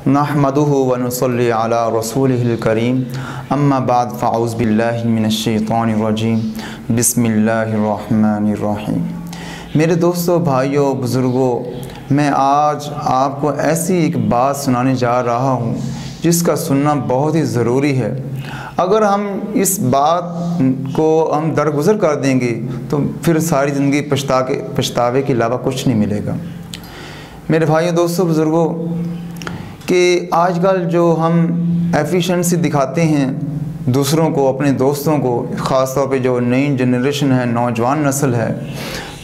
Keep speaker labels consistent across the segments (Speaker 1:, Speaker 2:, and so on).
Speaker 1: नहमदुहु व नुसल्ली अला रसूलिहिल करीम अम्मा बाद फ़अऊज़ु बिल्लाहि मिनश शैतानिर रजीम बिस्मिल्लाहिर्रहमानिर रहीम। मेरे दोस्तों, भाइयों, बुज़ुर्गों, मैं आज आपको ऐसी एक बात सुनाने जा रहा हूँ जिसका सुनना बहुत ही ज़रूरी है। अगर हम इस बात को हम दरगुज़र कर देंगे तो फिर सारी ज़िंदगी पछतावे के अलावा कुछ नहीं मिलेगा। मेरे भाइयों, दोस्तों, बुज़ुर्गों, कि आजकल जो हम एफिशिएंसी दिखाते हैं दूसरों को, अपने दोस्तों को, ख़ास तौर पे जो नई जनरेशन है, नौजवान नस्ल है,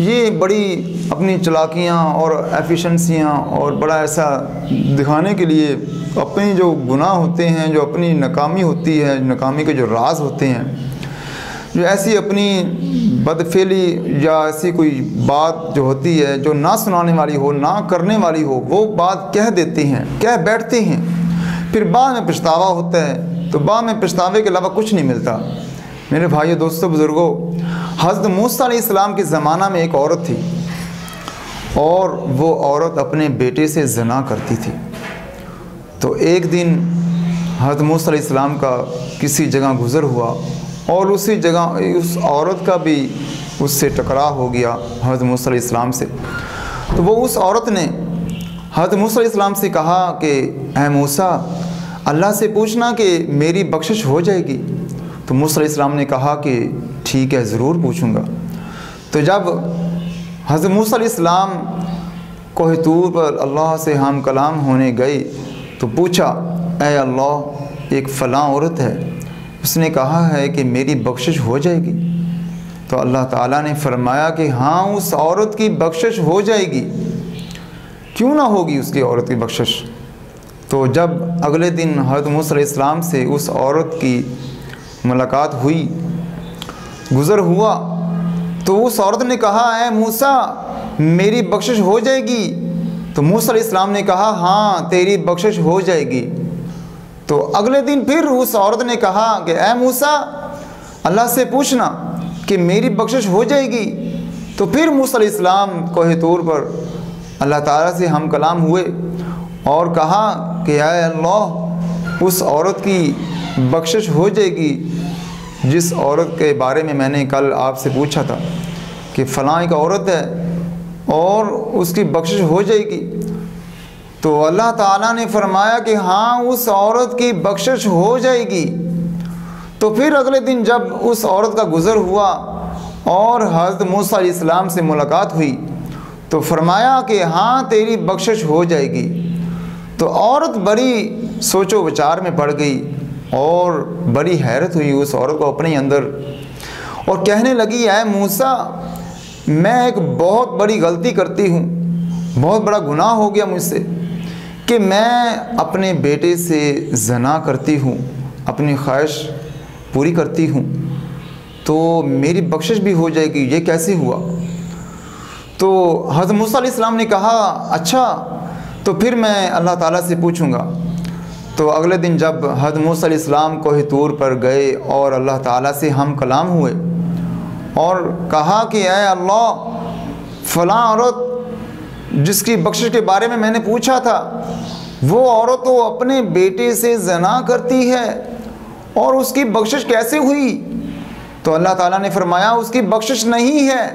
Speaker 1: ये बड़ी अपनी चालाकियाँ और एफिशिएंसियाँ और बड़ा ऐसा दिखाने के लिए अपनी जो गुनाह होते हैं, जो अपनी नाकामी होती है, नाकामी के जो राज होते हैं, जो ऐसी अपनी बदफेली या ऐसी कोई बात जो होती है जो ना सुनाने वाली हो, ना करने वाली हो, वो बात कह देते हैं, कह बैठते हैं, फिर बाद में पछतावा होता है। तो बाद में पछतावे के अलावा कुछ नहीं मिलता। मेरे भाइयों, दोस्तों, बुज़ुर्गों, हज़रत मूसा अलैहिस्सलाम के ज़माना में एक औरत थी और वो औरत अपने बेटे से ज़िना करती थी। तो एक दिन हज़रत मूसा अलैहिस्सलाम का किसी जगह गुज़र हुआ और उसी जगह उस औरत का भी उससे टकराव हो गया हज़रत मूसा अलैहिस्सलाम से। तो वो उस औरत ने हज़रत मूसा अलैहिस्सलाम से कहा कि ऐ मूसा, अल्लाह से पूछना कि मेरी बख्शिश हो जाएगी। तो मूसा अलैहिस्सलाम ने कहा कि ठीक है, ज़रूर पूछूंगा। तो जब हज़रत मूसा अलैहिस्सलाम कोह तूर पर अल्लाह से हम कलाम होने गए तो पूछा, ऐ अल्लाह, एक फ़लाँ औरत है, उसने कहा है कि मेरी बख्शिश हो जाएगी। तो अल्लाह ताला ने फरमाया कि हाँ, उस औरत की बख्शिश हो जाएगी, क्यों ना होगी उसकी औरत की बख्शिश। तो जब अगले दिन हज़रत मूसा अलैहिस्सलाम से उस औरत की मुलाकात हुई, गुज़र हुआ, तो उस औरत ने कहा, ऐ मूसा, मेरी बख्शिश हो जाएगी। तो मूसा अलैहिस्सलाम ने कहा, हाँ, तेरी बख्शिश हो जाएगी। तो अगले दिन फिर उस औरत ने कहा कि ऐ मूसा, अल्लाह से पूछना कि मेरी बख्शिश हो जाएगी। तो फिर मूसा अलैहिस्सलाम कोह तूर पर अल्लाह ताला से हम कलाम हुए और कहा कि ऐ अल्लाह, उस औरत की बख्शिश हो जाएगी जिस औरत के बारे में मैंने कल आपसे पूछा था कि फ़लाँ एक औरत है और उसकी बख्शिश हो जाएगी। तो अल्लाह ताला ने फरमाया कि हाँ, उस औरत की बख्शिश हो जाएगी। तो फिर अगले दिन जब उस औरत का गुज़र हुआ और हज़रत मूसा अलैहिस्सलाम से मुलाकात हुई तो फरमाया कि हाँ, तेरी बख्शिश हो जाएगी। तो औरत बड़ी सोचो विचार में पड़ गई और बड़ी हैरत हुई उस औरत को अपने अंदर, और कहने लगी, ऐ मूसा, मैं एक बहुत बड़ी गलती करती हूँ, बहुत बड़ा गुनाह हो गया मुझसे कि मैं अपने बेटे से ज़िना करती हूँ, अपनी ख्वाहिश पूरी करती हूँ, तो मेरी बख्शिश भी हो जाएगी, ये कैसे हुआ। तो हज़रत मूसा अलैहिस्सलाम ने कहा, अच्छा, तो फिर मैं अल्लाह ताला से पूछूँगा। तो अगले दिन जब हज़रत मूसा अलैहिस्सलाम कोह तूर पर गए और अल्लाह ताला से हम कलाम हुए और कहा कि ऐ अल्लाह, फ़लाँ औरत जिसकी बख्शिश के बारे में मैंने पूछा था, वो औरत तो अपने बेटे से ज़िना करती है और उसकी बख्शिश कैसे हुई। तो अल्लाह ताला ने फरमाया, उसकी बख्शिश नहीं है।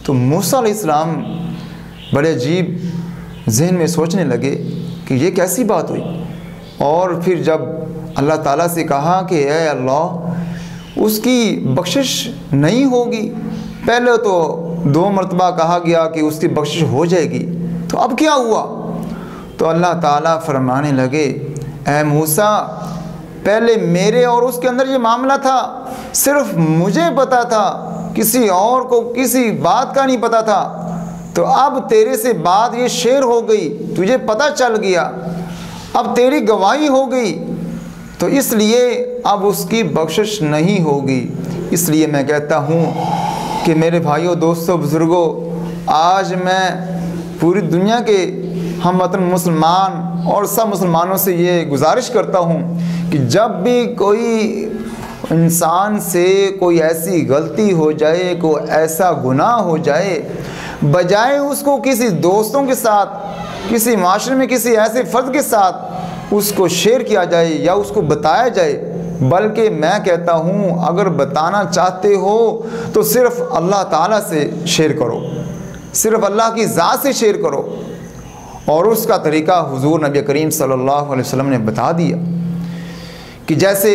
Speaker 1: तो मूसा अलैहिस्सलाम बड़े अजीब जहन में सोचने लगे कि ये कैसी बात हुई। और फिर जब अल्लाह ताला से कहा कि ऐ अल्लाह, उसकी बख्शिश नहीं होगी, पहले तो 2 मरतबा कहा गया कि उसकी बख्शिश हो जाएगी, तो अब क्या हुआ। तो अल्लाह ताला फरमाने लगे, ऐ मूसा, पहले मेरे और उसके अंदर ये मामला था, सिर्फ मुझे पता था, किसी और को किसी बात का नहीं पता था। तो अब तेरे से बात ये शेयर हो गई, तुझे पता चल गया, अब तेरी गवाही हो गई, तो इसलिए अब उसकी बख्शिश नहीं होगी। इसलिए मैं कहता हूँ कि मेरे भाइयों, दोस्तों, बुज़ुर्गों, आज मैं पूरी दुनिया के हम वतन मुसलमान और सब मुसलमानों से ये गुजारिश करता हूँ कि जब भी कोई इंसान से कोई ऐसी गलती हो जाए, कोई ऐसा गुनाह हो जाए, बजाय उसको किसी दोस्तों के साथ, किसी माशरे में किसी ऐसे फ़र्द के साथ اس کو شیئر کیا جائے یا اس کو بتایا جائے، بلکہ میں کہتا ہوں اگر بتانا چاہتے ہو تو صرف اللہ تعالیٰ سے شیئر کرو، صرف اللہ کی ذات سے شیئر کرو۔ اور اس کا طریقہ حضور نبی کریم صلی اللہ علیہ وسلم نے بتا دیا کہ جیسے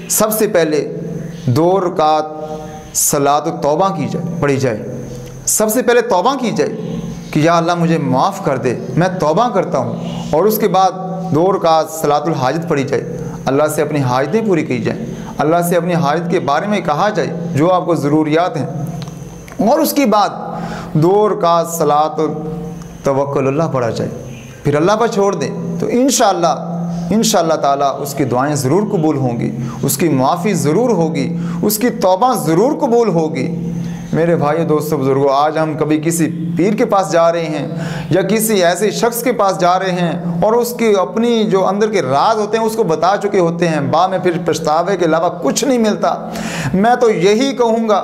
Speaker 1: سب سے پہلے 2 رکعت صلاۃ التوبہ کی جائے، پڑھی جائے، سب سے پہلے توبہ کی جائے کہ یا اللہ مجھے معاف کر دے، میں توبہ کرتا ہوں، اور اس کے بعد 2 رکعت صلاۃ الحاجت پڑھی جائے، اللہ سے اپنی حاجتیں پوری کی جائیں، اللہ سے اپنی حاجت کے بارے میں کہا جائے جو آپ کو ضروریات ہیں، اور اس کے بعد 2 رکعت صلاۃ توکل اللہ پڑھا جائے، پھر اللہ پر چھوڑ دیں، تو انشاءاللہ تعالیٰ اس کی دعائیں ضرور قبول ہوں گی، اس کی معافی ضرور ہوگی، اس کی توبہ ضرور قبول ہوگی۔ میرے بھائیو، دوستو، بزرگوں، آج ہم کبھی کسی پیر کے پاس جا رہے ہیں یا کسی ایسے شخص کے پاس جا رہے ہیں اور اس کی اپنی جو اندر کے راز ہوتے ہیں اس کو بتا چکے ہوتے ہیں، بعد میں پھر پچھتاوے کے علاوہ کچھ نہیں ملتا۔ میں تو یہی کہوں گا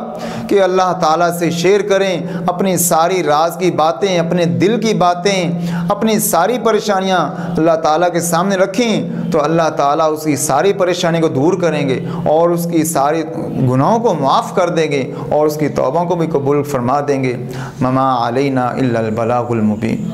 Speaker 1: کہ اللہ تعالیٰ سے شیئر کریں اپنی ساری راز کی باتیں، اپنے دل کی باتیں، اپنی ساری پریشانیاں اللہ تعالیٰ کے سامنے رکھیں تو اللہ تعالیٰ اس کی ساری پریشانی کو دور کریں گے اور اس کی ساری گناہوں کو معاف کر دیں گے اور اس کی توبہ کو بھی قبول فرما دیں گے۔ مما علینا الا البلاغ المبین۔